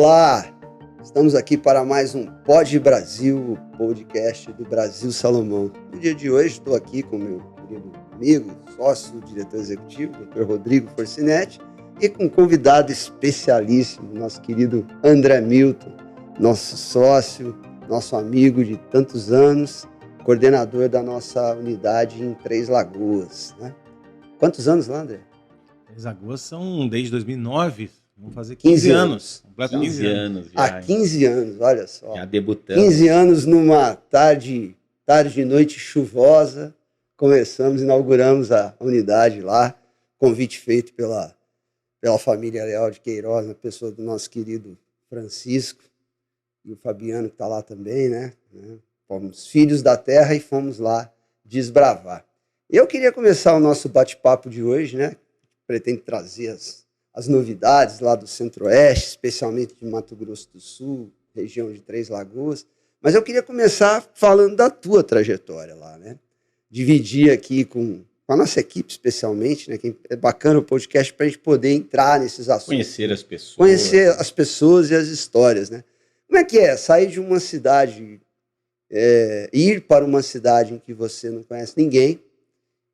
Olá, estamos aqui para mais um Pod Brasil, o podcast do Brasil Salomão. No dia de hoje estou aqui com meu querido amigo, sócio, diretor executivo, Dr. Rodrigo Forcinetti, e com um convidado especialíssimo, nosso querido André Milton, nosso sócio, nosso amigo de tantos anos, coordenador da nossa unidade em Três Lagoas, né? Quantos anos lá, André? Três Lagoas são desde 2009, vamos fazer 15 anos. 15 anos já. Há 15 anos, olha só. Já debutamos. 15 anos numa tarde e noite chuvosa, inauguramos a unidade lá, convite feito pela família Leal de Queiroz, na pessoa do nosso querido Francisco, e o Fabiano que está lá também, né? Fomos filhos da terra e fomos lá desbravar. Eu queria começar o nosso bate-papo de hoje, né? Pretendo trazer as novidades lá do Centro-Oeste, especialmente de Mato Grosso do Sul, região de Três Lagoas. Mas eu queria começar falando da tua trajetória lá, né? Dividir aqui com a nossa equipe, especialmente, né? Que é bacana o podcast para a gente poder entrar nesses assuntos. Conhecer as pessoas. Conhecer as pessoas e as histórias, né? Como é que é sair de uma cidade, ir para uma cidade em que você não conhece ninguém,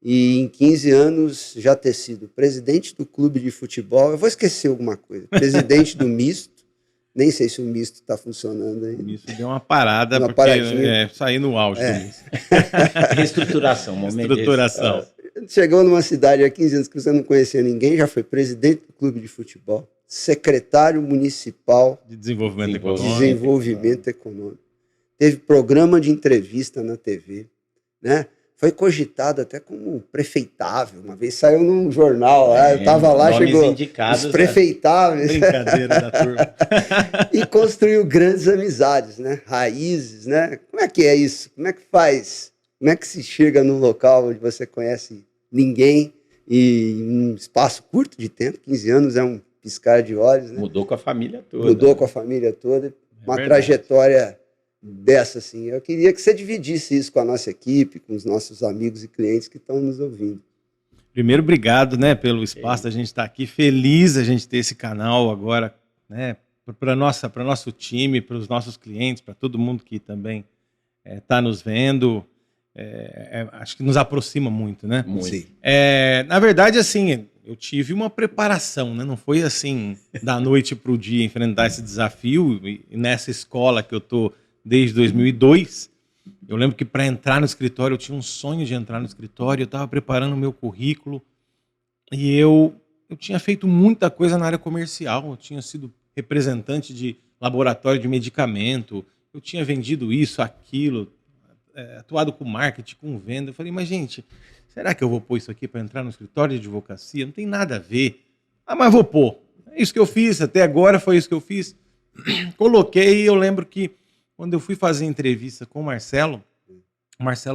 e em 15 anos já ter sido presidente do clube de futebol, eu vou esquecer alguma coisa, presidente do misto, nem sei se o misto está funcionando aí. O misto deu uma parada, uma porque paradinha. Saí no auge do misto. Reestruturação, momento de Reestruturação. Chegou numa cidade há 15 anos que você não conhecia ninguém, já foi presidente do clube de futebol, secretário municipal de desenvolvimento econômico. Teve programa de entrevista na TV, né? Foi cogitado até como prefeitável. Uma vez saiu num jornal lá, eu estava lá, chegou os prefeitáveis. Brincadeira da turma. E construiu grandes amizades, né? Raízes, né? Como é que é isso? Como é que faz? Como é que se chega num local onde você conhece ninguém e em um espaço curto de tempo, 15 anos é um piscar de olhos, né? Mudou com a família toda. Uma trajetória dessa, assim. Eu queria que você dividisse isso com a nossa equipe, com os nossos amigos e clientes que estão nos ouvindo. Primeiro, obrigado, né, pelo espaço da gente estar aqui. Feliz a gente ter esse canal agora, né, para nosso time, para os nossos clientes, para todo mundo que também está nos vendo. Acho que nos aproxima muito, né? Muito. Na verdade, assim, eu tive uma preparação, né? Não foi assim, da noite para o dia enfrentar esse desafio. E nessa escola que eu estou desde 2002, eu lembro que para entrar no escritório, eu tinha um sonho de entrar no escritório, eu estava preparando o meu currículo e eu tinha feito muita coisa na área comercial, eu tinha sido representante de laboratório de medicamento, eu tinha vendido isso, aquilo, atuado com marketing, com venda. Eu falei, mas gente, será que eu vou pôr isso aqui para entrar no escritório de advocacia? Não tem nada a ver. Mas vou pôr. É isso que eu fiz, até agora foi isso que eu fiz. Coloquei e eu lembro que quando eu fui fazer entrevista com o Marcelo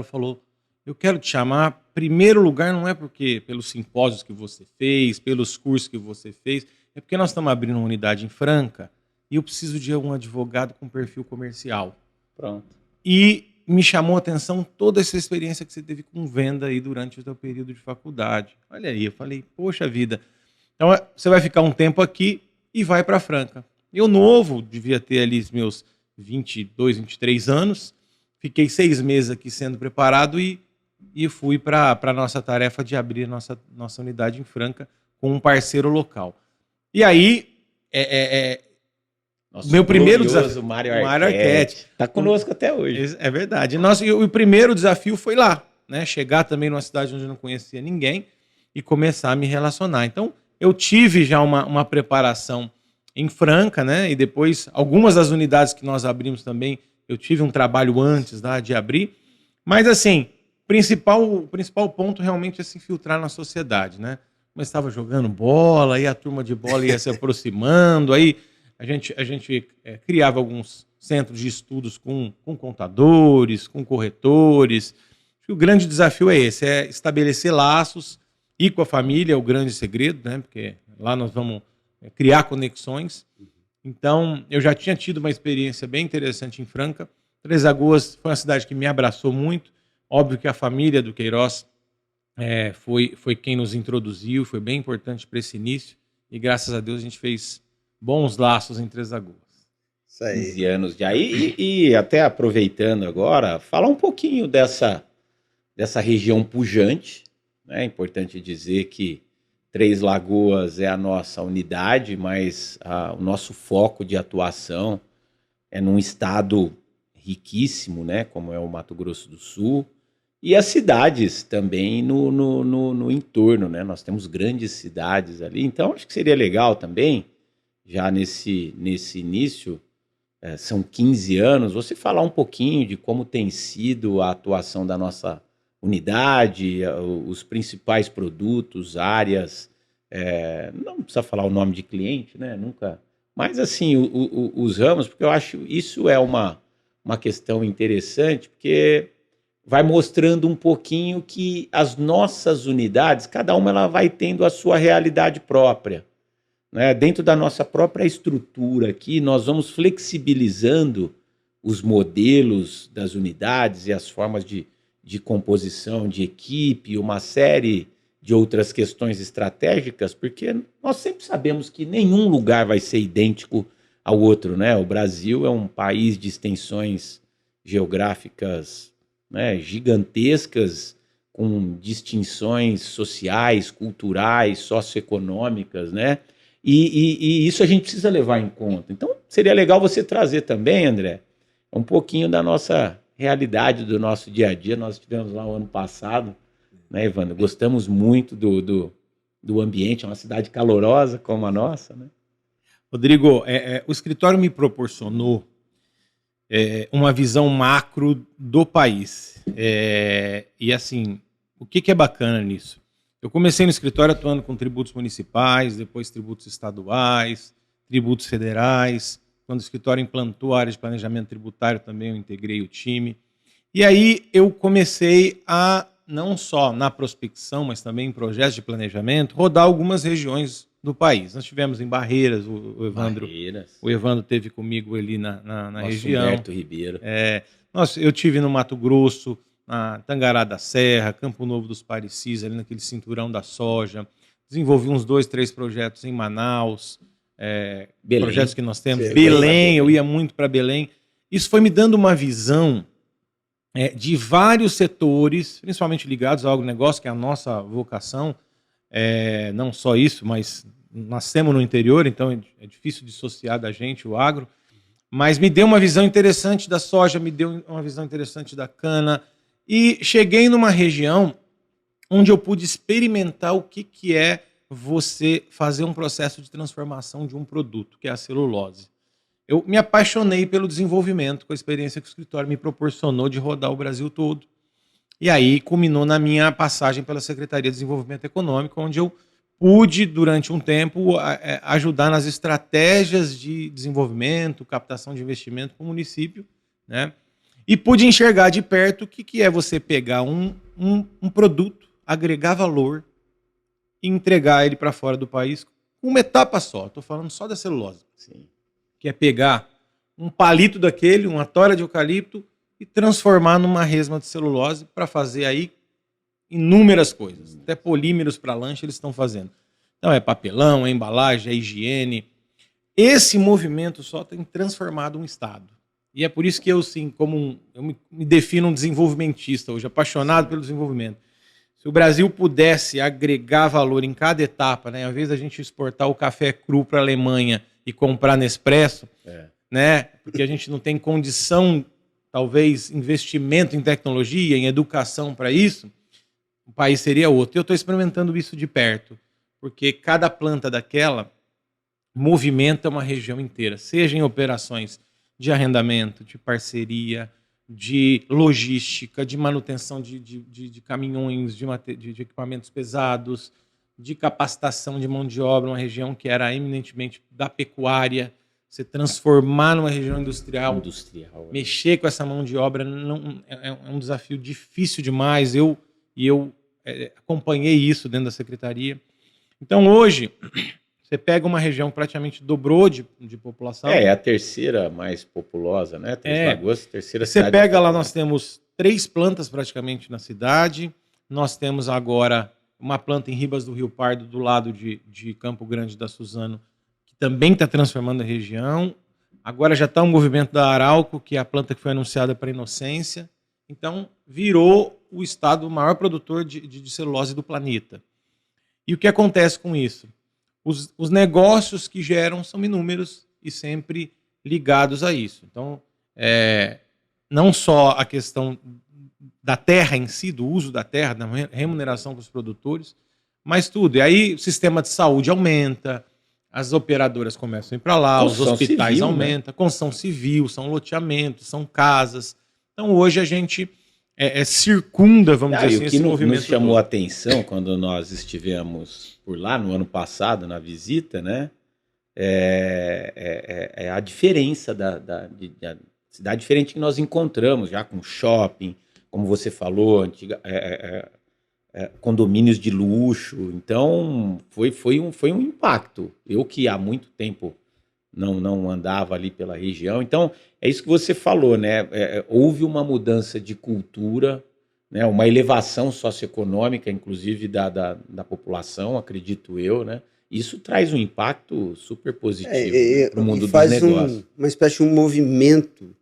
falou, eu quero te chamar, primeiro lugar não é porque pelos simpósios que você fez, pelos cursos que você fez, é porque nós estamos abrindo uma unidade em Franca e eu preciso de um advogado com perfil comercial. Pronto. E me chamou a atenção toda essa experiência que você teve com venda aí durante o seu período de faculdade. Olha aí, eu falei, poxa vida. Então você vai ficar um tempo aqui e vai para Franca. Eu novo, devia ter ali os meus 22, 23 anos, fiquei 6 meses aqui sendo preparado e fui para a nossa tarefa de abrir nossa unidade em Franca com um parceiro local. E aí, meu primeiro desafio, o Mário Arquette, está conosco até hoje. É verdade. O primeiro desafio foi lá, né? Chegar também numa cidade onde eu não conhecia ninguém e começar a me relacionar. Então, eu tive já uma preparação em Franca, né? E depois, algumas das unidades que nós abrimos também, eu tive um trabalho antes de abrir. Mas, assim, o principal ponto realmente é se infiltrar na sociedade, né? Mas estava jogando bola, aí a turma de bola ia se aproximando, aí a gente criava alguns centros de estudos com contadores, com corretores. Acho que o grande desafio é esse, é estabelecer laços, ir com a família é o grande segredo, né? Porque lá nós vamos criar conexões. Então, eu já tinha tido uma experiência bem interessante em Franca. Três Lagoas foi uma cidade que me abraçou muito. Óbvio que a família do Queiroz foi quem nos introduziu, foi bem importante para esse início. E graças a Deus a gente fez bons laços em Três Lagoas. Isso aí. 15 anos já. E até aproveitando agora, falar um pouquinho dessa região pujante, né? É importante dizer que Três Lagoas é a nossa unidade, mas o nosso foco de atuação é num estado riquíssimo, né? Como é o Mato Grosso do Sul, e as cidades também no entorno, né? Nós temos grandes cidades ali, então acho que seria legal também, já nesse início, são 15 anos, você falar um pouquinho de como tem sido a atuação da nossa unidade, os principais produtos, áreas, não precisa falar o nome de cliente, né? Nunca. Mas assim, os ramos, porque eu acho isso é uma questão interessante, porque vai mostrando um pouquinho que as nossas unidades, cada uma ela vai tendo a sua realidade própria. Né? Dentro da nossa própria estrutura aqui, nós vamos flexibilizando os modelos das unidades e as formas de composição de equipe, uma série de outras questões estratégicas, porque nós sempre sabemos que nenhum lugar vai ser idêntico ao outro, né? O Brasil é um país de extensões geográficas, né, gigantescas, com distinções sociais, culturais, socioeconômicas, né? E isso a gente precisa levar em conta. Então, seria legal você trazer também, André, um pouquinho da nossa realidade, do nosso dia a dia. Nós estivemos lá o ano passado, né, Evandro? Gostamos muito do ambiente, é uma cidade calorosa como a nossa, né? Rodrigo, o escritório me proporcionou uma visão macro do país. E assim, o que é bacana nisso? Eu comecei no escritório atuando com tributos municipais, depois tributos estaduais, tributos federais. Quando o escritório implantou a área de planejamento tributário, também eu integrei o time. E aí eu comecei a, não só na prospecção, mas também em projetos de planejamento, rodar algumas regiões do país. Nós tivemos em Barreiras, o Evandro teve comigo ali na região. Humberto Ribeiro. Eu tive no Mato Grosso, na Tangará da Serra, Campo Novo dos Parecis, ali naquele cinturão da soja. Desenvolvi uns 2, 3 projetos em Manaus, projetos que nós temos. Belém, eu ia muito para Belém. Isso foi me dando uma visão de vários setores, principalmente ligados ao agronegócio, que é a nossa vocação. Não só isso, mas nascemos no interior, então é difícil dissociar da gente o agro. Mas me deu uma visão interessante da soja, me deu uma visão interessante da cana. E cheguei numa região onde eu pude experimentar o que é você fazer um processo de transformação de um produto, que é a celulose. Eu me apaixonei pelo desenvolvimento, com a experiência que o escritório me proporcionou de rodar o Brasil todo. E aí culminou na minha passagem pela Secretaria de Desenvolvimento Econômico, onde eu pude, durante um tempo, ajudar nas estratégias de desenvolvimento, captação de investimento para o município, né? E pude enxergar de perto o que é você pegar um produto, agregar valor e entregar ele para fora do país com uma etapa só. Estou falando só da celulose. Sim. Que é pegar um palito daquele, uma tora de eucalipto e transformar numa resma de celulose para fazer aí inúmeras coisas. Até polímeros para lanche eles estão fazendo. Então é papelão, é embalagem, é higiene. Esse movimento só tem transformado um estado. E é por isso que eu, sim, eu me defino um desenvolvimentista hoje, apaixonado pelo desenvolvimento. Se o Brasil pudesse agregar valor em cada etapa, né, ao invés da gente exportar o café cru para a Alemanha e comprar Nespresso, né, porque a gente não tem condição, talvez, investimento em tecnologia, em educação para isso, o país seria outro. Eu estou experimentando isso de perto, porque cada planta daquela movimenta uma região inteira, seja em operações de arrendamento, de parceria, de logística, de manutenção de caminhões, de equipamentos pesados, de capacitação de mão de obra, uma região que era eminentemente da pecuária, você transformar numa região industrial, mexer com essa mão de obra é um desafio difícil demais. Eu acompanhei isso dentro da secretaria. Então, hoje, você pega uma região que praticamente dobrou de população. É a terceira mais populosa, né? Três Lagoas, terceira cidade. Você pega lá, nós temos 3 plantas praticamente na cidade. Nós temos agora uma planta em Ribas do Rio Pardo, do lado de Campo Grande da Suzano, que também está transformando a região. Agora já está um movimento da Arauco, que é a planta que foi anunciada para Inocência. Então, virou o estado maior produtor de celulose do planeta. E o que acontece com isso? Os negócios que geram são inúmeros e sempre ligados a isso. Então, não só a questão da terra em si, do uso da terra, da remuneração para os produtores, mas tudo. E aí o sistema de saúde aumenta, as operadoras começam a ir para lá, Construção os hospitais civil, aumentam, construção civil, são loteamentos, são casas. Então hoje a gente circunda, vamos dizer assim, esse movimento. O que nos chamou a atenção quando nós estivemos por lá no ano passado, na visita, né? É a diferença da cidade diferente que nós encontramos, já com shopping, como você falou, condomínios de luxo. Então, foi um impacto. Eu que há muito tempo não andava ali pela região. Então, é isso que você falou, né? Houve uma mudança de cultura, né? Uma elevação socioeconômica, inclusive, da população, acredito eu, né? Isso traz um impacto super positivo para o mundo dos negócios. Uma espécie de um movimento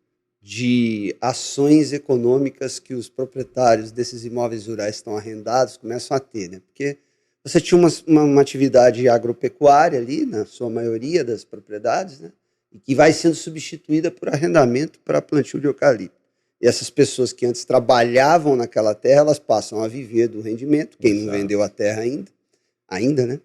de ações econômicas que os proprietários desses imóveis rurais que estão arrendados começam a ter, né? Porque você tinha uma atividade agropecuária ali, na sua maioria das propriedades, né? E que vai sendo substituída por arrendamento para plantio de eucalipto. E essas pessoas que antes trabalhavam naquela terra, elas passam a viver do rendimento, quem não vendeu a terra ainda, né?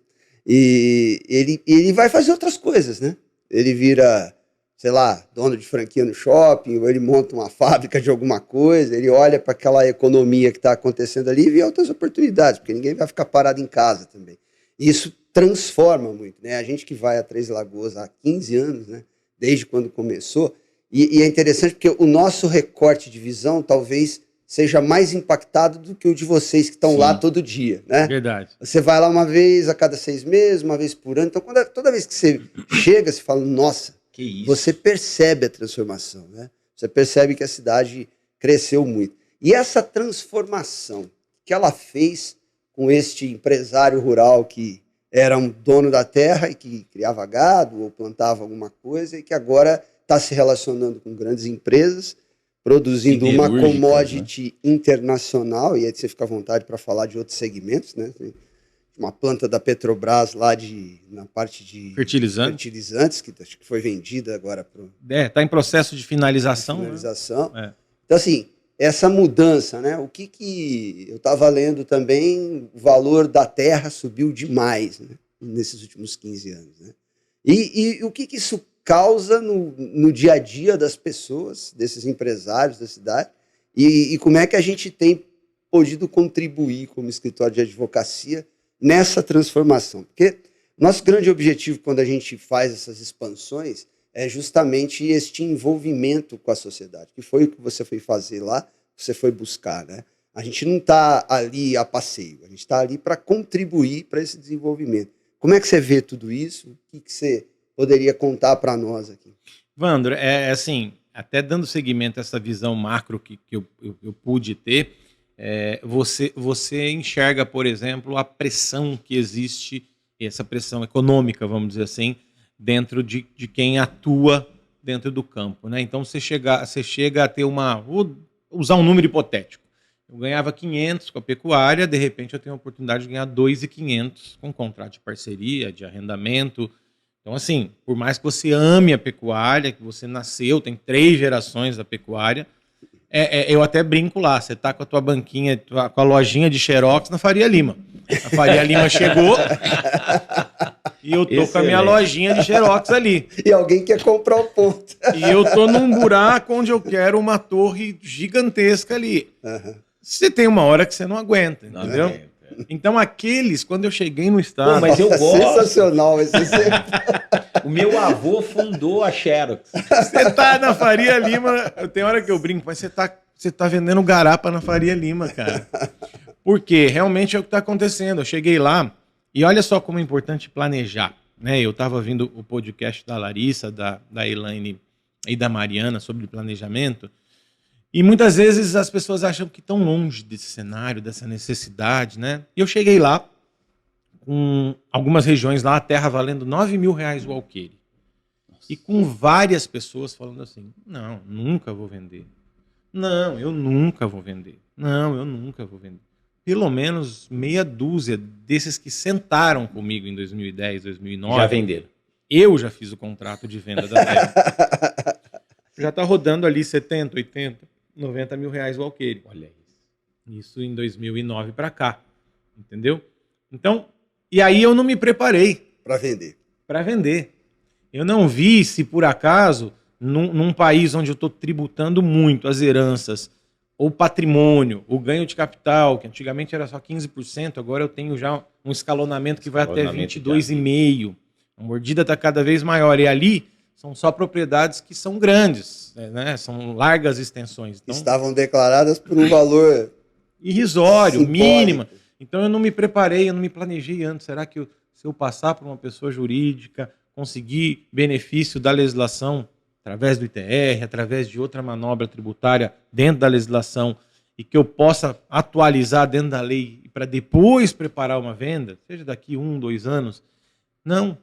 E ele vai fazer outras coisas, né? Ele vira, sei lá, dono de franquia no shopping, ou ele monta uma fábrica de alguma coisa, ele olha para aquela economia que está acontecendo ali e vê outras oportunidades, porque ninguém vai ficar parado em casa também. E isso transforma muito, né? A gente que vai a Três Lagoas há 15 anos, né? Desde quando começou, e é interessante porque o nosso recorte de visão talvez seja mais impactado do que o de vocês que estão lá todo dia, né? Verdade. Você vai lá uma vez a cada 6 meses, uma vez por ano, então toda vez que você chega, você fala, nossa, que isso? Você percebe a transformação, né? Você percebe que a cidade cresceu muito. E essa transformação que ela fez com este empresário rural que era um dono da terra e que criava gado ou plantava alguma coisa e que agora está se relacionando com grandes empresas, produzindo uma commodity internacional, e aí você fica à vontade para falar de outros segmentos, né? Uma planta da Petrobras lá na parte de fertilizantes, que acho que foi vendida agora para... Está em processo de finalização. Né? Então, assim, essa mudança, né? O que eu estava lendo também, o valor da terra subiu demais, né? Nesses últimos 15 anos. Né? E o que isso causa no dia a dia das pessoas, desses empresários da cidade, e como é que a gente tem podido contribuir como escritório de advocacia nessa transformação. Porque nosso grande objetivo quando a gente faz essas expansões é justamente este envolvimento com a sociedade, que foi o que você foi fazer lá, você foi buscar, né? A gente não está ali a passeio, a gente está ali para contribuir para esse desenvolvimento. Como é que você vê tudo isso? O que você poderia contar para nós aqui? Vandro, assim, até dando seguimento a essa visão macro que eu pude ter, você enxerga, por exemplo, a pressão que existe, essa pressão econômica, vamos dizer assim, dentro de quem atua dentro do campo, né? Então você chega a ter vou usar um número hipotético. Eu ganhava 500 com a pecuária, de repente eu tenho a oportunidade de ganhar 2.500 com contrato de parceria, de arrendamento. Então, assim, por mais que você ame a pecuária, que você nasceu, tem 3 gerações da pecuária, eu até brinco lá, você tá com a tua banquinha, com a lojinha de Xerox na Faria Lima. A Faria Lima chegou e eu tô com a minha lojinha de Xerox ali. E alguém quer comprar o ponto. E eu tô num buraco onde eu quero uma torre gigantesca ali. Uhum. Você tem uma hora que você não aguenta, entendeu? Então quando eu cheguei no estado... Pô, mas eu gosto. Sensacional esse O meu avô fundou a Xerox. Você tá na Faria Lima, tem hora que eu brinco, mas você tá vendendo garapa na Faria Lima, cara. Porque realmente é o que está acontecendo. Eu cheguei lá e olha só como é importante planejar. Né? Eu estava ouvindo o podcast da Larissa, da Elaine e da Mariana sobre planejamento. E muitas vezes as pessoas acham que estão longe desse cenário, dessa necessidade, né? E eu cheguei lá, com algumas regiões lá, a terra valendo R$9.000 o alqueire. E com várias pessoas falando assim, não, nunca vou vender. Não, eu nunca vou vender. Não, eu nunca vou vender. Pelo menos meia dúzia desses que sentaram comigo em 2010, 2009... Já venderam. Eu já fiz o contrato de venda da terra. Já está rodando ali 70, 80, 90 mil reais o alqueire. Olha isso. Isso em 2009 para cá. Entendeu? Então, e aí eu não me preparei. Para vender. Eu não vi se por acaso, num país onde eu estou tributando muito as heranças, ou patrimônio, o ganho de capital, que antigamente era só 15%, agora eu tenho já um escalonamento que vai até 22,5%. A mordida está cada vez maior. E ali são só propriedades que são grandes, né? São largas extensões. Então, estavam declaradas por um valor irrisório, simbólico. mínimo. Então eu não me preparei, eu não me planejei antes. Será que se eu passar por uma pessoa jurídica, conseguir benefício da legislação através do ITR, através de outra manobra tributária dentro da legislação, e que eu possa atualizar dentro da lei para depois preparar uma venda, seja daqui 1, 2 anos? Não.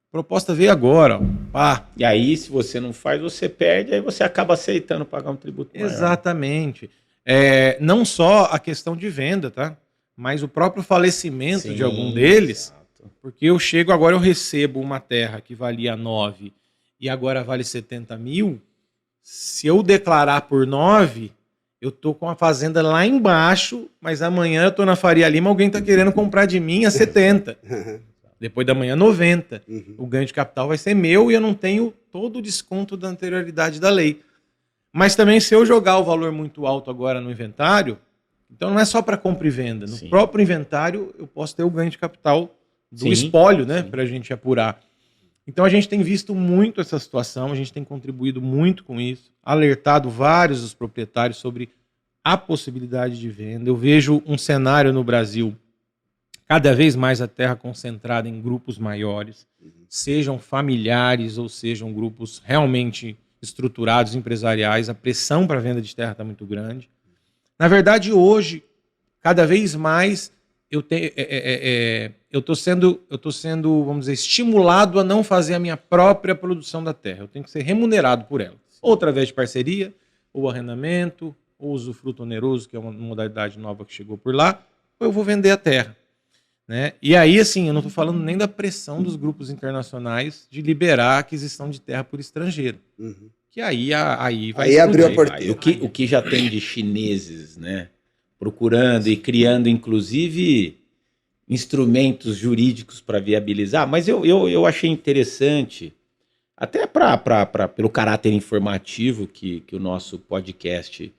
A proposta veio agora. Ó. Pá. E aí, se você não faz, você perde, aí você acaba aceitando pagar um tributo maior. Exatamente. Não só a questão de venda, tá? Mas o próprio falecimento de algum deles, porque eu recebo uma terra que valia 9 e agora vale 70 mil, se eu declarar por 9, eu tô com a fazenda lá embaixo, mas amanhã eu tô na Faria Lima, alguém tá querendo comprar de mim a 70. Depois da manhã, 90. O ganho de capital vai ser meu e eu não tenho todo o desconto da anterioridade da lei. Mas também, se eu jogar o valor muito alto agora no inventário, então não é só para compra e venda. No próprio inventário, eu posso ter o ganho de capital do espólio, né? Para a gente apurar. Então, a gente tem visto muito essa situação, a gente tem contribuído muito com isso, alertado vários dos proprietários sobre a possibilidade de venda. Eu vejo um cenário no Brasil, cada vez mais a terra concentrada em grupos maiores, sejam familiares ou sejam grupos realmente estruturados, empresariais. A pressão para a venda de terra está muito grande. Na verdade, hoje, cada vez mais, eu estou sendo, vamos dizer, estimulado a não fazer a minha própria produção da terra. Eu tenho que ser remunerado por ela. Ou através de parceria, ou arrendamento, ou usufruto oneroso, que é uma modalidade nova que chegou por lá, ou eu vou vender a terra. Né? E aí, assim, eu não estou falando nem da pressão dos grupos internacionais de liberar a aquisição de terra por estrangeiro. Que aí vai aí abriu a porteira. O que já tem de chineses, né? Procurando e criando, inclusive, instrumentos jurídicos para viabilizar. Mas eu achei interessante, até pelo caráter informativo que o nosso podcast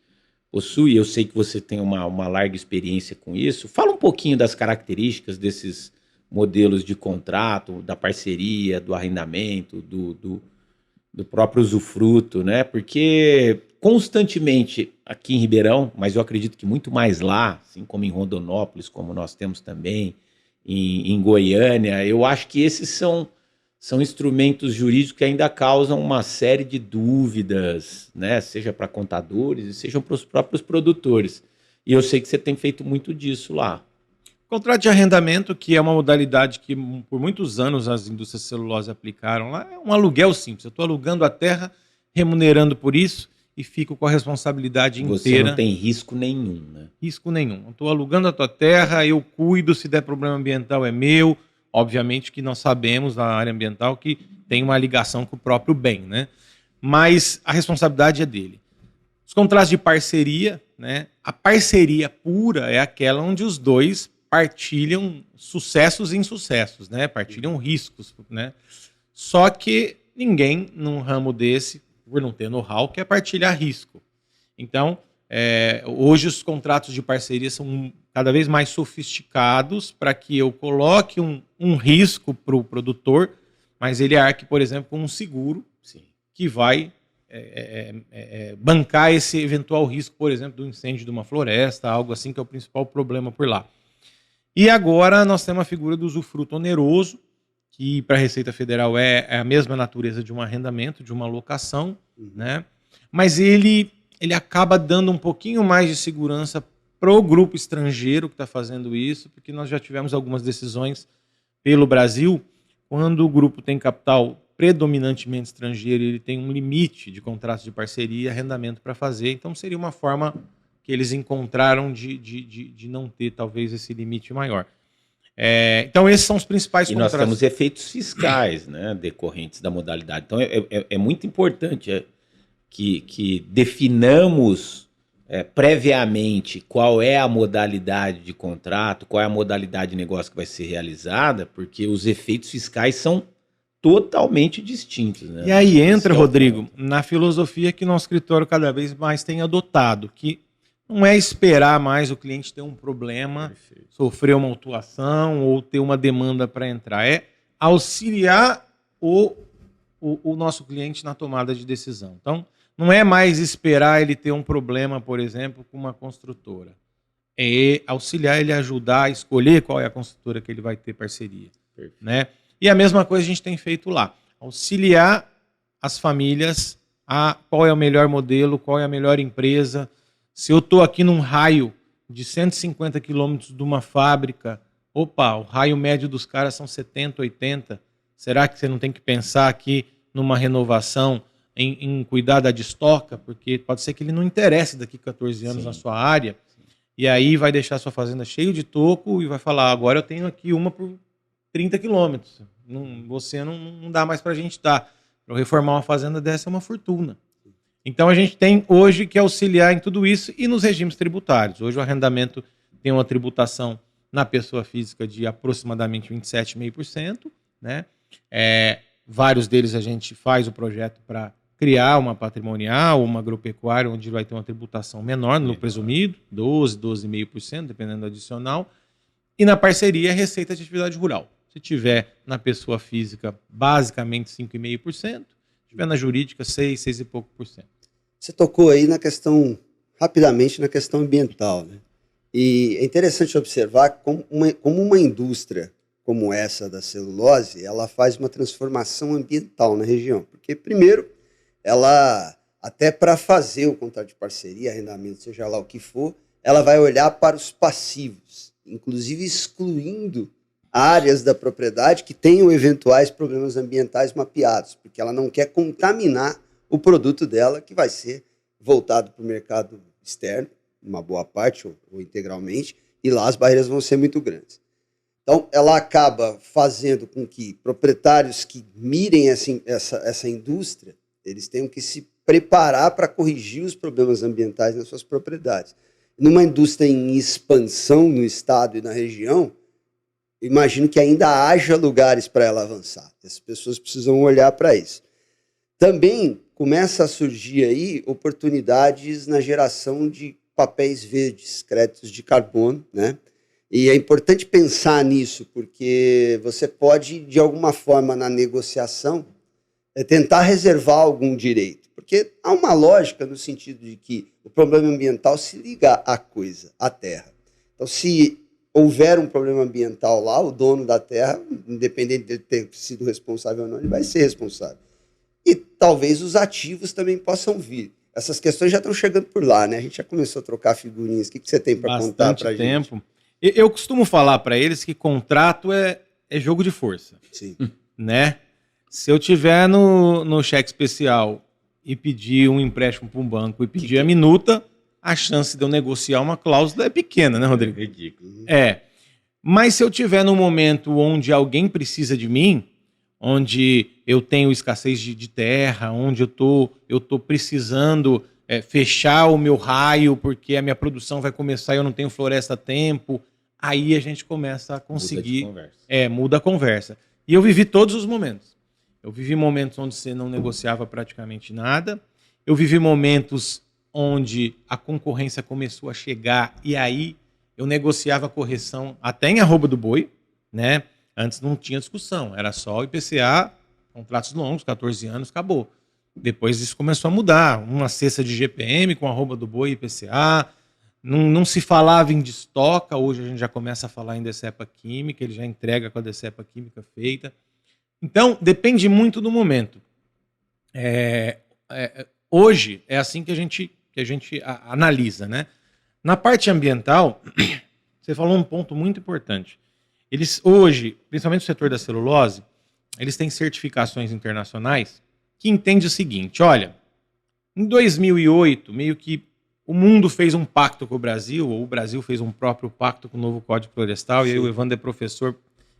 possui. Eu sei que você tem uma larga experiência com isso. Fala um pouquinho das características desses modelos de contrato, da parceria, do arrendamento, do próprio usufruto, né? Porque constantemente aqui em Ribeirão, mas eu acredito que muito mais lá, assim como em Rondonópolis, como nós temos também, em Goiânia, eu acho que esses são instrumentos jurídicos que ainda causam uma série de dúvidas, né? Seja para contadores e seja para os próprios produtores. E eu sei que você tem feito muito disso lá. Contrato de arrendamento, que é uma modalidade que por muitos anos as indústrias de celulose aplicaram lá, é um aluguel simples. Eu estou alugando a terra, remunerando por isso e fico com a responsabilidade inteira. Você não tem risco nenhum, né? Risco nenhum. Eu estou alugando a tua terra, eu cuido, se der problema ambiental é meu. Obviamente que nós sabemos na área ambiental que tem uma ligação com o próprio bem, né? Mas a responsabilidade é dele. Os contratos de parceria, né? A parceria pura é aquela onde os dois partilham sucessos e insucessos, né? Partilham riscos, né? Só que ninguém num ramo desse, por não ter know-how, quer partilhar risco. Então, hoje os contratos de parceria são cada vez mais sofisticados para que eu coloque um risco para o produtor, mas ele arque, por exemplo, com um seguro que vai bancar esse eventual risco, por exemplo, do incêndio de uma floresta, algo assim, que é o principal problema por lá. E agora nós temos a figura do usufruto oneroso, que para a Receita Federal é a mesma natureza de um arrendamento, de uma locação, né? Mas ele acaba dando um pouquinho mais de segurança para o grupo estrangeiro que está fazendo isso, porque nós já tivemos algumas decisões pelo Brasil, quando o grupo tem capital predominantemente estrangeiro, ele tem um limite de contratos de parceria e arrendamento para fazer, então seria uma forma que eles encontraram de não ter, talvez, esse limite maior. Então, esses são os principais contratos. E nós temos efeitos fiscais, né, decorrentes da modalidade. Então, é muito importante que definamos previamente qual é a modalidade de contrato, qual é a modalidade de negócio que vai ser realizada, porque os efeitos fiscais são totalmente distintos. Né? E aí entra, Rodrigo, na filosofia que nosso escritório cada vez mais tem adotado, que não é esperar mais o cliente ter um problema, sofrer uma autuação ou ter uma demanda para entrar. É auxiliar o nosso cliente na tomada de decisão. Então, não é mais esperar ele ter um problema, por exemplo, com uma construtora. É auxiliar ele a ajudar a escolher qual é a construtora que ele vai ter parceria. Né? E a mesma coisa a gente tem feito lá. Auxiliar as famílias a qual é o melhor modelo, qual é a melhor empresa. Se eu estou aqui num raio de 150 quilômetros de uma fábrica, o raio médio dos caras são 70, 80. Será que você não tem que pensar aqui numa renovação, em cuidar da destoca? Porque pode ser que ele não interesse daqui a 14 anos na sua área, e aí vai deixar a sua fazenda cheio de toco e vai falar, agora eu tenho aqui uma por 30 quilômetros. Você não dá mais para a gente dar. Para reformar uma fazenda dessa é uma fortuna. Então, a gente tem hoje que auxiliar em tudo isso e nos regimes tributários. Hoje, o arrendamento tem uma tributação na pessoa física de aproximadamente 27,5%. Né? Vários deles a gente faz o projeto para criar uma patrimonial, uma agropecuária, onde vai ter uma tributação menor no presumido, 12,5%, dependendo do adicional. E na parceria, receita de atividade rural. Se tiver na pessoa física, basicamente 5,5%. Se tiver na jurídica, 6 e pouco por cento. Você tocou aí rapidamente na questão ambiental, né? E é interessante observar como uma indústria como essa da celulose, ela faz uma transformação ambiental na região. Porque, primeiro, ela, até para fazer o contrato de parceria, arrendamento, seja lá o que for, ela vai olhar para os passivos, inclusive excluindo áreas da propriedade que tenham eventuais problemas ambientais mapeados, porque ela não quer contaminar o produto dela, que vai ser voltado para o mercado externo, uma boa parte ou integralmente, e lá as barreiras vão ser muito grandes. Então, ela acaba fazendo com que proprietários que mirem essa indústria, eles tenham que se preparar para corrigir os problemas ambientais nas suas propriedades. Numa indústria em expansão no estado e na região, imagino que ainda haja lugares para ela avançar. As pessoas precisam olhar para isso. Também começa a surgir aí oportunidades na geração de papéis verdes, créditos de carbono, né? E é importante pensar nisso, porque você pode, de alguma forma, na negociação, tentar reservar algum direito. Porque há uma lógica no sentido de que o problema ambiental se liga à coisa, à terra. Então, se houver um problema ambiental lá, o dono da terra, independente de ter sido responsável ou não, ele vai ser responsável. E talvez os ativos também possam vir. Essas questões já estão chegando por lá, né? A gente já começou a trocar figurinhas. O que você tem para contar para a gente? Bastante tempo. Eu costumo falar para eles que contrato é jogo de força. Sim. Né? Se eu tiver no cheque especial e pedir um empréstimo para um banco e pedir a minuta, a chance de eu negociar uma cláusula é pequena, né, Rodrigo? Ridículo. Mas se eu tiver num momento onde alguém precisa de mim, onde eu tenho escassez de terra, onde eu tô precisando fechar o meu raio porque a minha produção vai começar e eu não tenho floresta a tempo, aí a gente começa a conseguir... Muda a conversa. E eu vivi todos os momentos. Eu vivi momentos onde você não negociava praticamente nada. Eu vivi momentos onde a concorrência começou a chegar e aí eu negociava a correção até em arroba do boi, né? Antes não tinha discussão, era só o IPCA, contratos longos, 14 anos, acabou. Depois isso começou a mudar, uma cesta de GPM com arroba do boi e IPCA, não se falava em destoca, hoje a gente já começa a falar em decepa química, ele já entrega com a decepa química feita. Então, depende muito do momento. Hoje é assim que a gente analisa, né? Na parte ambiental, você falou um ponto muito importante. Eles hoje, principalmente o setor da celulose, eles têm certificações internacionais que entendem o seguinte, olha, em 2008, meio que o mundo fez um pacto com o Brasil, ou o Brasil fez um próprio pacto com o novo Código Florestal, e aí o Evandro é professor,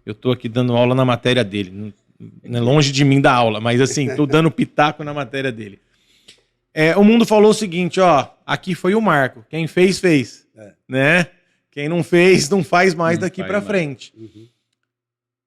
eu estou aqui dando aula na matéria dele, não é longe de mim da aula, mas assim, estou dando pitaco na matéria dele. O mundo falou o seguinte, ó, aqui foi o marco, quem fez, fez, né? Quem não fez, não faz mais daqui para frente. Uhum.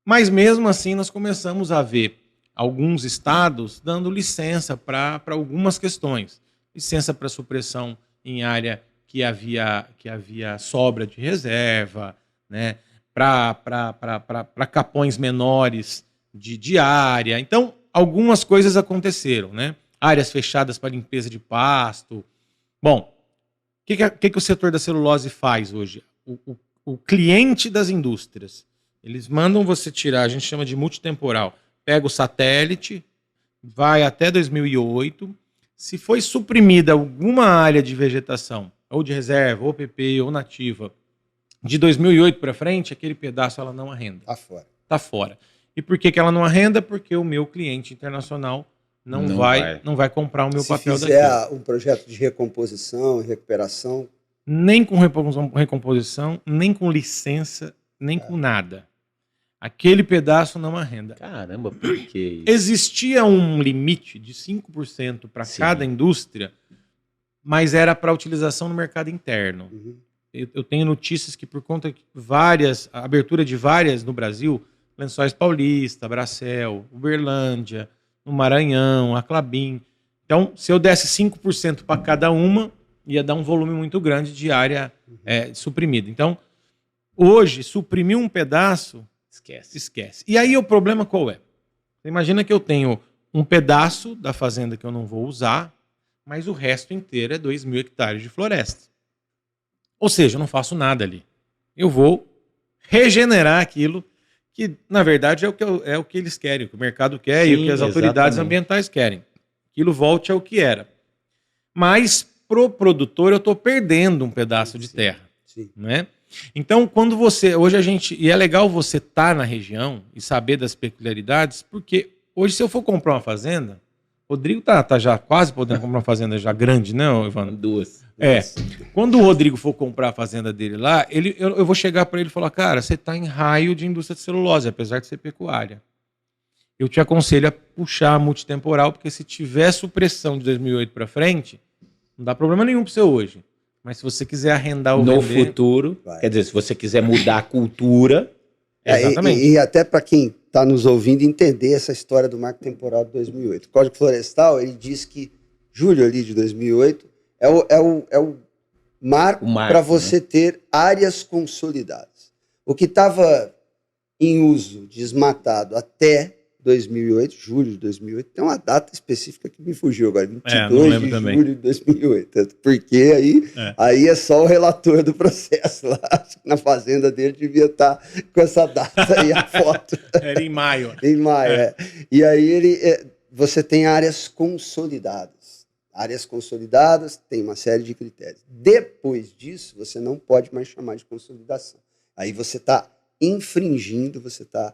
Mas mesmo assim, nós começamos a ver alguns estados dando licença para algumas questões. Licença para supressão em área que havia sobra de reserva, né? Para capões menores de área. Então, algumas coisas aconteceram, né? Áreas fechadas para limpeza de pasto. Bom, o que o setor da celulose faz hoje? O cliente das indústrias, eles mandam você tirar, a gente chama de multitemporal, pega o satélite, vai até 2008, se foi suprimida alguma área de vegetação, ou de reserva, ou PP, ou nativa, de 2008 para frente, aquele pedaço ela não arrenda. Está fora. Está fora. E por que ela não arrenda? Porque o meu cliente internacional não vai comprar o meu papel daqui. Se fizer um projeto de recomposição e recuperação... Nem com recomposição, nem com licença, nem com nada. Aquele pedaço não arrenda. Caramba, por que? Existia um limite de 5% para cada indústria, mas era para utilização no mercado interno. Uhum. Eu tenho notícias que por conta de a abertura de várias no Brasil, Lençóis Paulista, Bracel, Uberlândia, no Maranhão, a Klabin. Então, se eu desse 5% para cada uma, ia dar um volume muito grande de área suprimida. Então, hoje, suprimir um pedaço, esquece. E aí o problema qual é? Você imagina que eu tenho um pedaço da fazenda que eu não vou usar, mas o resto inteiro é 2.000 hectares de floresta. Ou seja, eu não faço nada ali. Eu vou regenerar aquilo que, na verdade, é o que eles querem, o que o mercado quer e o que as autoridades ambientais querem. Aquilo volte ao que era. Mas, pro produtor, eu estou perdendo um pedaço de terra. Né? Então, quando hoje e é legal você estar na região e saber das peculiaridades, porque hoje, se eu for comprar uma fazenda, o Rodrigo tá já quase podendo comprar uma fazenda já grande, né, Evandro? Duas. Quando o Rodrigo for comprar a fazenda dele lá, eu vou chegar para ele e falar, cara, você está em raio de indústria de celulose, apesar de ser pecuária. Eu te aconselho a puxar a multitemporal, porque se tiver supressão de 2008 para frente, não dá problema nenhum para você hoje. Mas se você quiser arrendar ou vender... futuro, quer dizer, se você quiser mudar a cultura... Exatamente. E até para quem está nos ouvindo entender essa história do marco temporal de 2008. O Código Florestal, ele diz que julho ali de 2008 é o marco para você ter áreas consolidadas. O que estava em uso desmatado até 2008, julho de 2008, tem uma data específica que me fugiu agora, 22 de julho de 2008, porque aí é só o relator do processo lá, na fazenda dele devia estar com essa data aí, a foto. Era em maio. Em maio, E aí você tem áreas consolidadas. Áreas consolidadas tem uma série de critérios. Depois disso, você não pode mais chamar de consolidação. Aí você está infringindo, você está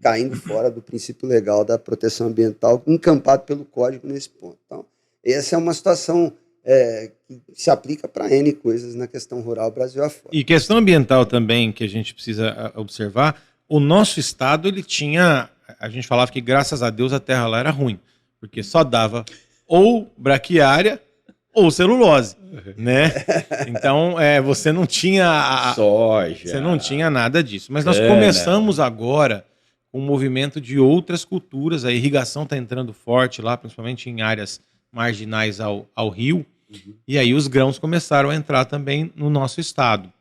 caindo fora do princípio legal da proteção ambiental, encampado pelo Código nesse ponto. Então, essa é uma situação que se aplica para N coisas na questão rural Brasil afora. E questão ambiental também, que a gente precisa observar, o nosso estado, ele tinha, a gente falava que graças a Deus a terra lá era ruim, porque só dava ou braquiária ou celulose, né? Então, você não tinha... soja. Você não tinha nada disso. Mas nós começamos agora com o movimento de outras culturas. A irrigação está entrando forte lá, principalmente em áreas marginais ao rio. Uhum. E aí os grãos começaram a entrar também no nosso estado.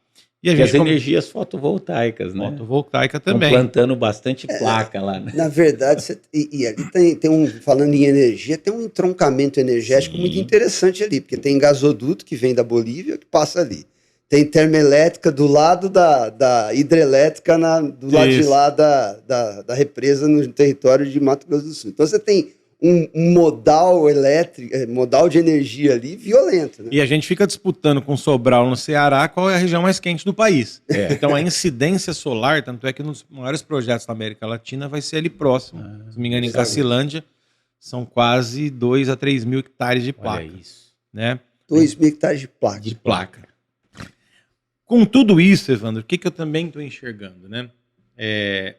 E as energias fotovoltaicas, né? Fotovoltaica também. Estão plantando bastante placa lá, né? Na verdade, ali tem falando em energia, tem um entroncamento energético muito interessante ali, porque tem gasoduto que vem da Bolívia, que passa ali. Tem termoelétrica do lado da hidrelétrica do lado de lá da represa no território de Mato Grosso do Sul. Então você tem um modal elétrico, modal de energia ali violento. Né? E a gente fica disputando com Sobral no Ceará qual é a região mais quente do país. Então a incidência solar, tanto é que nos maiores projetos da América Latina vai ser ali próximo. Se não me engano, em Cacilândia, são quase 2 a 3 mil hectares de placa. Olha isso. Né? 2 mil hectares de placa. De placa. Com tudo isso, Evandro, o que eu também estou enxergando, né?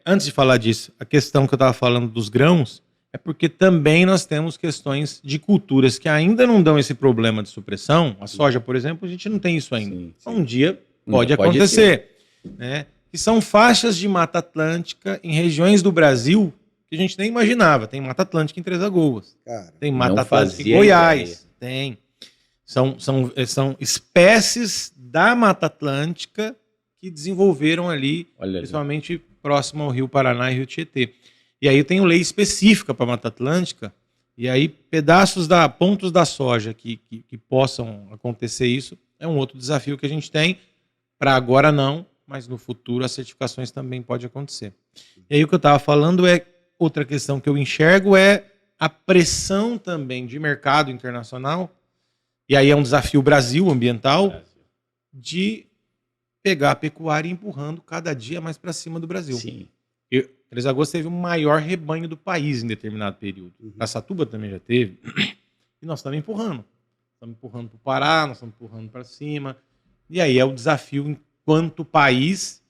Antes de falar disso, a questão que eu estava falando dos grãos é porque também nós temos questões de culturas que ainda não dão esse problema de supressão. A soja, por exemplo, a gente não tem isso ainda. Sim. Um dia pode acontecer. Né? Que são faixas de Mata Atlântica em regiões do Brasil que a gente nem imaginava. Tem Mata Atlântica em Três Lagoas. Cara, tem Mata Atlântica em Goiás. Tem. São espécies da Mata Atlântica que desenvolveram ali, principalmente próximo ao Rio Paraná e Rio Tietê. E aí tem lei específica para a Mata Atlântica, e aí pontos da soja que possam acontecer isso, é um outro desafio que a gente tem. Para agora não, mas no futuro as certificações também podem acontecer. E aí o que eu estava falando outra questão que eu enxergo é a pressão também de mercado internacional. E aí é um desafio Brasil ambiental de pegar a pecuária empurrando cada dia mais para cima do Brasil. Sim. Três Lagoas teve o maior rebanho do país em determinado período. Araçatuba também já teve. E nós estamos empurrando. Estamos empurrando para o Pará, nós estamos empurrando para cima. E aí é o desafio enquanto país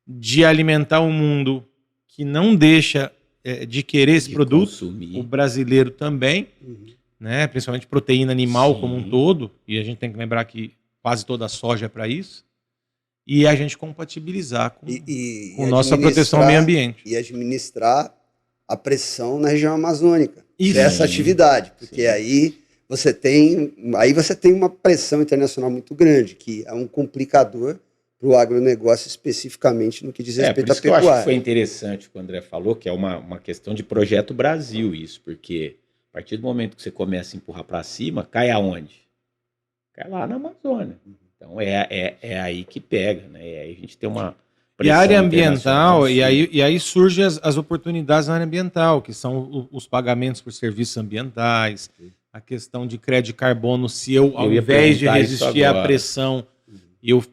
de alimentar um mundo que não deixa de querer esse produto. Consumir. O brasileiro também. Né, principalmente proteína animal como um todo, e a gente tem que lembrar que quase toda a soja é para isso, e a gente compatibilizar com nossa proteção ao meio ambiente. E administrar a pressão na região amazônica dessa atividade, porque aí você tem uma pressão internacional muito grande, que é um complicador para o agronegócio especificamente no que diz respeito à pecuária. Eu acho que foi interessante o que o André falou, que é uma questão de projeto Brasil isso, porque a partir do momento que você começa a empurrar para cima, cai aonde? Cai lá na Amazônia. Então é aí que pega, né? E aí a gente tem uma e a área ambiental, e aí surgem as oportunidades na área ambiental, que são os pagamentos por serviços ambientais, a questão de crédito de carbono, se ao invés de resistir à pressão, eu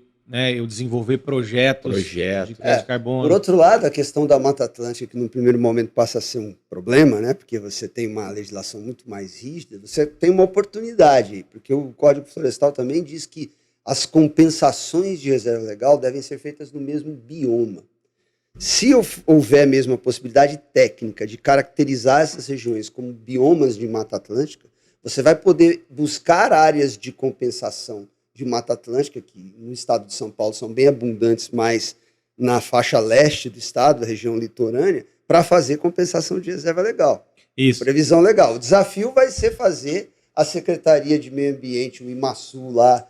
desenvolver projetos de crédito de carbono. Por outro lado, a questão da Mata Atlântica, que no primeiro momento passa a ser um problema, né, porque você tem uma legislação muito mais rígida, você tem uma oportunidade, porque o Código Florestal também diz que as compensações de reserva legal devem ser feitas no mesmo bioma. Se houver mesmo a possibilidade técnica de caracterizar essas regiões como biomas de Mata Atlântica, você vai poder buscar áreas de compensação de Mata Atlântica, que no estado de São Paulo são bem abundantes, mas na faixa leste do estado, da região litorânea, para fazer compensação de reserva legal. Isso. Previsão legal. O desafio vai ser fazer a Secretaria de Meio Ambiente, o IMASU lá,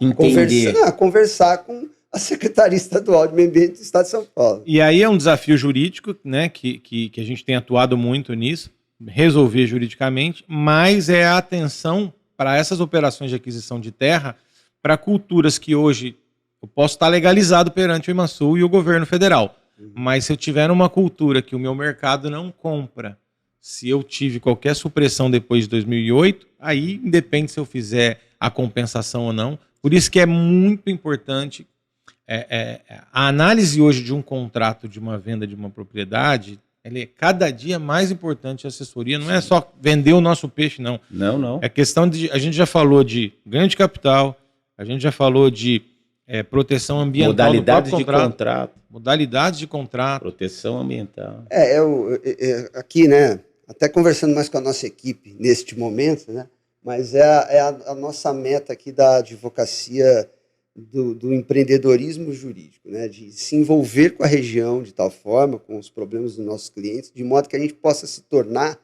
conversar com a Secretaria Estadual de Meio Ambiente do estado de São Paulo. E aí é um desafio jurídico, né, que a gente tem atuado muito nisso, resolver juridicamente, mas é a atenção para essas operações de aquisição de terra para culturas que hoje eu posso estar legalizado perante o IMASU e o governo federal. Mas se eu tiver uma cultura que o meu mercado não compra, se eu tive qualquer supressão depois de 2008, aí independe se eu fizer a compensação ou não. Por isso que é muito importante a análise hoje de um contrato de uma venda de uma propriedade, ele é cada dia mais importante a assessoria, não é só vender o nosso peixe, não. Não. É questão de, a gente já falou de ganho de capital, a gente já falou de proteção ambiental. Modalidades de contrato. Modalidades de contrato. Proteção ambiental. Aqui, né, até conversando mais com a nossa equipe neste momento, né, mas a nossa meta aqui da advocacia do empreendedorismo jurídico, né, de se envolver com a região de tal forma, com os problemas dos nossos clientes, de modo que a gente possa se tornar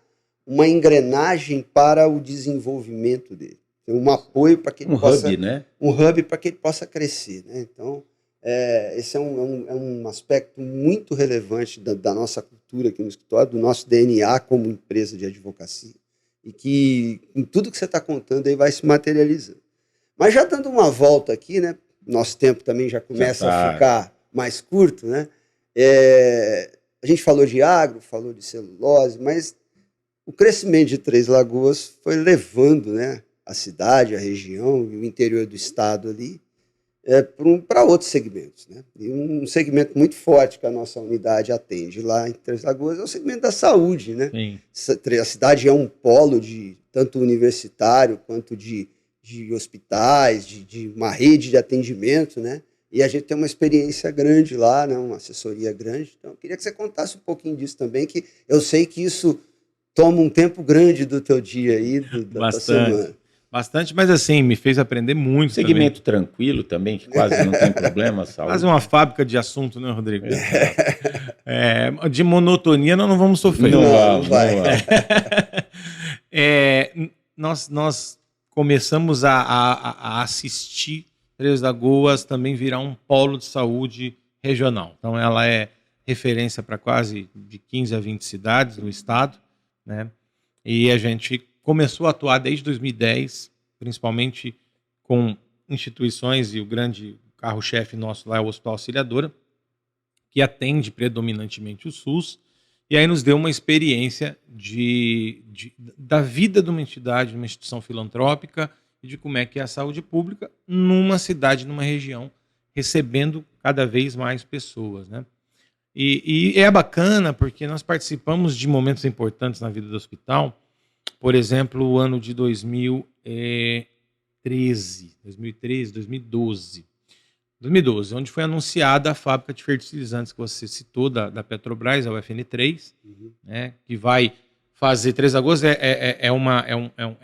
uma engrenagem para o desenvolvimento dele. Um apoio para que ele possa... hub, né? Um hub para que ele possa crescer, né? Então, esse é um aspecto muito relevante da nossa cultura aqui no escritório, do nosso DNA como empresa de advocacia, e que em tudo que você está contando aí vai se materializando. Mas já dando uma volta aqui, né? Nosso tempo também já começa a ficar mais curto, né? A gente falou de agro, falou de celulose, mas o crescimento de Três Lagoas foi levando, né, a cidade, a região e o interior do estado ali para outros segmentos, né? E um segmento muito forte que a nossa unidade atende lá em Três Lagoas é o segmento da saúde, né? Sim. A cidade é um polo de tanto universitário quanto de hospitais, de uma rede de atendimento, né? E a gente tem uma experiência grande lá, né? Uma assessoria grande. Então, eu queria que você contasse um pouquinho disso também, que eu sei que isso toma um tempo grande do teu dia aí, da semana. Bastante, mas assim, me fez aprender muito. Segmento também. Tranquilo também, que quase não tem problema, saúde. Quase uma fábrica de assunto, né, Rodrigo? De monotonia nós não vamos sofrer. Não vai. Nós começamos a assistir Três Lagoas também virar um polo de saúde regional. Então ela é referência para quase de 15 a 20 cidades no estado, né? E a gente começou a atuar desde 2010, principalmente com instituições, e o grande carro-chefe nosso lá é o Hospital Auxiliadora, que atende predominantemente o SUS, e aí nos deu uma experiência da vida de uma entidade, de uma instituição filantrópica, e de como é que é a saúde pública numa cidade, numa região, recebendo cada vez mais pessoas, né? E é bacana porque nós participamos de momentos importantes na vida do hospital. Por exemplo, o ano de 2012, onde foi anunciada a fábrica de fertilizantes que você citou, da Petrobras, a UFN3, né, que vai fazer Três Lagoas, é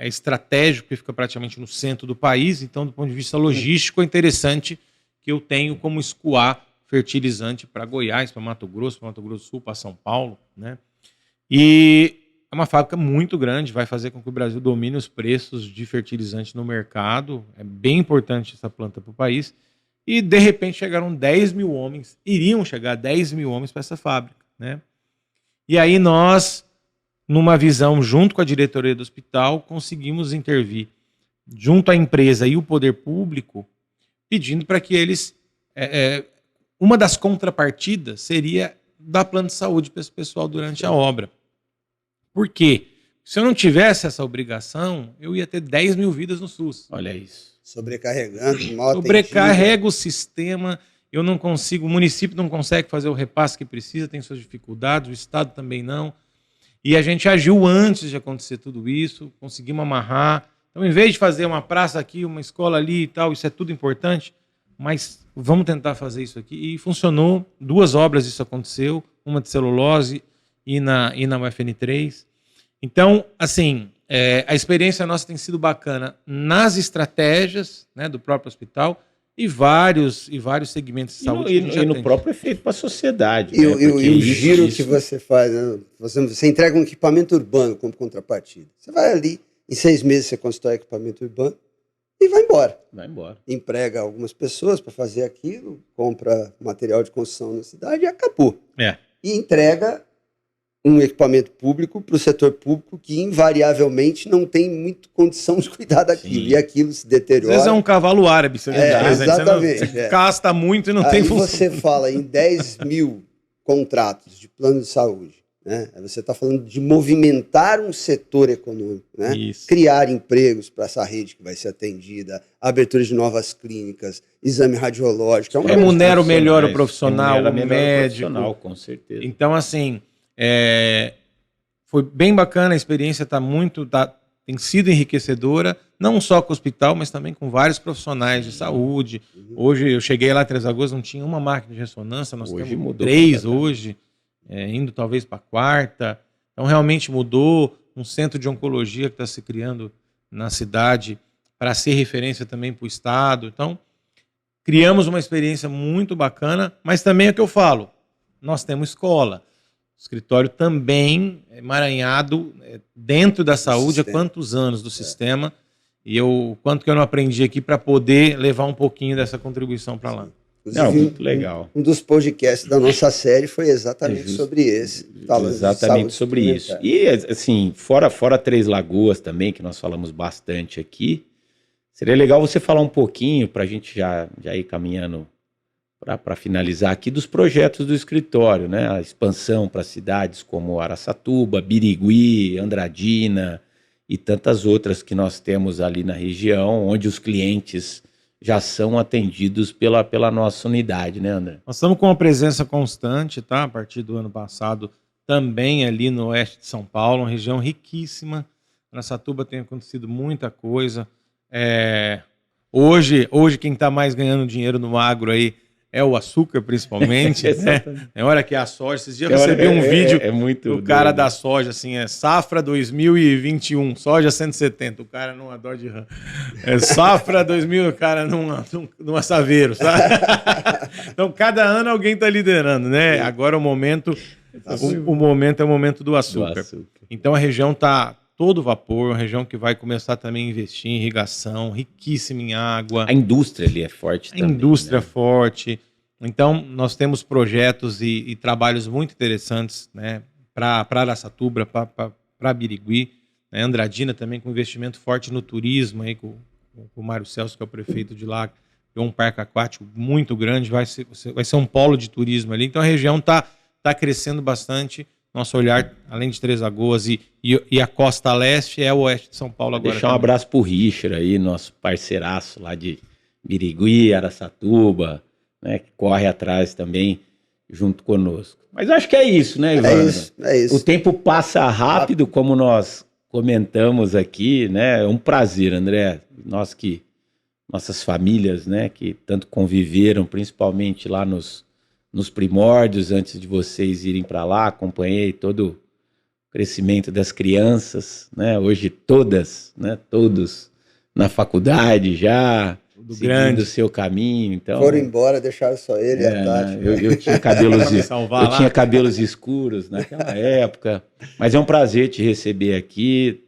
estratégico, porque fica praticamente no centro do país, então, do ponto de vista logístico, é interessante que eu tenho como escoar fertilizante para Goiás, para Mato Grosso do Sul, para São Paulo, né? E é uma fábrica muito grande, vai fazer com que o Brasil domine os preços de fertilizante no mercado. É bem importante essa planta para o país. E, de repente, iriam chegar 10 mil homens para essa fábrica, né? E aí nós, numa visão junto com a diretoria do hospital, conseguimos intervir junto à empresa e o poder público, pedindo para que eles... uma das contrapartidas seria dar plano de saúde para esse pessoal durante a obra. Por quê? Se eu não tivesse essa obrigação, eu ia ter 10 mil vidas no SUS. Olha isso. Sobrecarregando, mal sobrecarrega o sistema, eu não consigo, o município não consegue fazer o repasse que precisa, tem suas dificuldades, o Estado também não. E a gente agiu antes de acontecer tudo isso, conseguimos amarrar. Então, em vez de fazer uma praça aqui, uma escola ali e tal, isso é tudo importante, mas vamos tentar fazer isso aqui. E funcionou, 2 obras isso aconteceu, uma de celulose e na UFN3. Então, assim, a experiência nossa tem sido bacana nas estratégias, né, do próprio hospital e vários segmentos de saúde. E no próprio efeito para a sociedade. E o giro que você faz, né? Você entrega um equipamento urbano como contrapartida. Você vai ali, em 6 meses você constrói equipamento urbano e vai embora. Emprega algumas pessoas para fazer aquilo, compra material de construção na cidade e acabou. E entrega um equipamento público para o setor público que invariavelmente não tem muito condição de cuidar daquilo. Sim. E aquilo se deteriora. Às vezes é um cavalo árabe, você exatamente. Você casta muito e não tem função. Aí você fala em 10 mil contratos de plano de saúde, né? Você está falando de movimentar um setor econômico, né? Criar empregos para essa rede que vai ser atendida, abertura de novas clínicas, exame radiológico. Remunera o melhor o profissional, o médico. Com certeza. Então, assim, foi bem bacana, a experiência tem sido enriquecedora, não só com o hospital, mas também com vários profissionais de saúde. Hoje, eu cheguei lá em Três Lagoas, não tinha uma máquina de ressonância, nós temos 3 hoje, indo talvez para a 4ª. Então, realmente mudou. Um centro de oncologia que está se criando na cidade para ser referência também para o estado. Então, criamos uma experiência muito bacana, mas também é o que eu falo, nós temos escola. O escritório também é emaranhado dentro da saúde há quantos anos do sistema, e quanto que eu não aprendi aqui para poder levar um pouquinho dessa contribuição para lá. Muito legal. Um dos podcasts da nossa série foi exatamente sobre esse. Exatamente sobre isso. E, assim, fora Três Lagoas também, que nós falamos bastante aqui, seria legal você falar um pouquinho, para a gente já ir caminhando para finalizar aqui, dos projetos do escritório, né? A expansão para cidades como Araçatuba, Birigui, Andradina e tantas outras que nós temos ali na região, onde os clientes já são atendidos pela nossa unidade, né, André? Nós estamos com uma presença constante, tá? A partir do ano passado, também ali no oeste de São Paulo, uma região riquíssima. Araçatuba tem acontecido muita coisa. Hoje quem está mais ganhando dinheiro no agro aí é o açúcar, principalmente. Né? É hora que é a soja. Esses dias eu recebi um vídeo do cara da soja, assim, safra 2021, soja 170, o cara numa Dodge Ram. Safra 2000, o cara numa Saveiro, sabe? Então, cada ano alguém está liderando, né? Agora o momento é o momento do açúcar. Então, a região está todo vapor, uma região que vai começar também a investir em irrigação, riquíssima em água. A indústria ali é forte também. A indústria é forte. Então, nós temos projetos e trabalhos muito interessantes, né, para Araçatuba, para Birigui, né, Andradina também com investimento forte no turismo, aí, com o Mário Celso, que é o prefeito de lá, tem um parque aquático muito grande, vai ser um polo de turismo ali. Então, a região está crescendo bastante. Nosso olhar, além de Três Lagoas e a costa leste, é o oeste de São Paulo agora. Deixar um abraço pro Richard aí, nosso parceiraço lá de Birigui, Araçatuba, né, que corre atrás também junto conosco. Mas acho que é isso, né, Ivan? É isso. O tempo passa rápido, como nós comentamos aqui, né? É um prazer, André. Nossas famílias, né, que tanto conviveram, principalmente lá nos primórdios, antes de vocês irem para lá, acompanhei todo o crescimento das crianças, né? Hoje todos na faculdade já, seguindo o seu caminho. Então, foram embora, deixaram só ele e a Tati. Eu tinha cabelos escuros naquela época, mas é um prazer te receber aqui,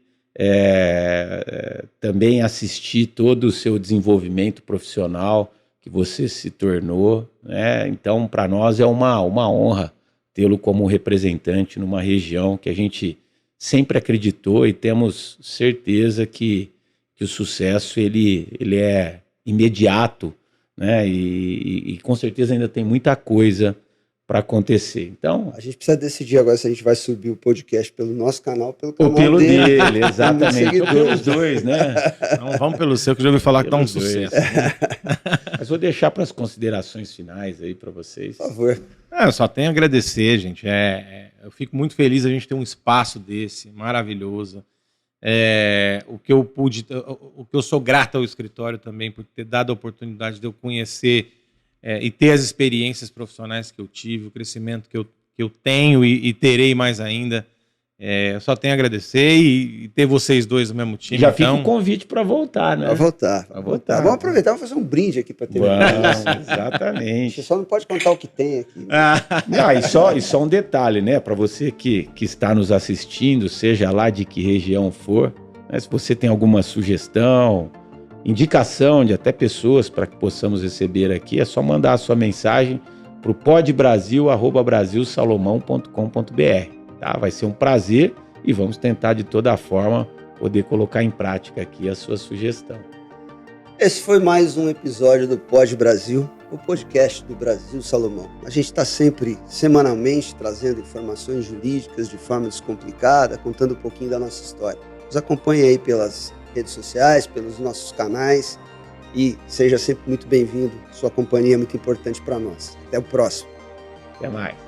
também assistir todo o seu desenvolvimento profissional que você se tornou, né? Então, para nós é uma honra tê-lo como representante numa região que a gente sempre acreditou e temos certeza que o sucesso ele é imediato, né? E com certeza ainda tem muita coisa para acontecer. Então, a gente precisa decidir agora se a gente vai subir o podcast pelo nosso canal, pelo canal ou pelo dele, exatamente. Ou pelos dois, né? Então, vamos pelo seu, que eu já ouvi falar que tá um sucesso. Mas vou deixar para as considerações finais aí para vocês. Por favor. Eu só tenho a agradecer, gente. Eu fico muito feliz a gente ter um espaço desse, maravilhoso. O que eu sou grato ao escritório também por ter dado a oportunidade de eu conhecer e ter as experiências profissionais que eu tive, o crescimento que eu tenho e terei mais ainda. Eu só tenho a agradecer e ter vocês dois no mesmo time. Já fica um convite para voltar, né? Para voltar. Vamos aproveitar e fazer um brinde aqui para ter. Exatamente. Você só não pode contar o que tem aqui. E só um detalhe, né? Para você que está nos assistindo, seja lá de que região for, né? Se você tem alguma sugestão, indicação de até pessoas para que possamos receber aqui, é só mandar a sua mensagem para o podbrasil@brasilsalomão.com.br. Tá? Vai ser um prazer e vamos tentar de toda forma poder colocar em prática aqui a sua sugestão. Esse foi mais um episódio do Pod Brasil, o podcast do Brasil Salomão. A gente está sempre, semanalmente, trazendo informações jurídicas de forma descomplicada, contando um pouquinho da nossa história. Nos acompanhe aí pelas redes sociais, pelos nossos canais e seja sempre muito bem-vindo. Sua companhia é muito importante para nós. Até o próximo. Até mais.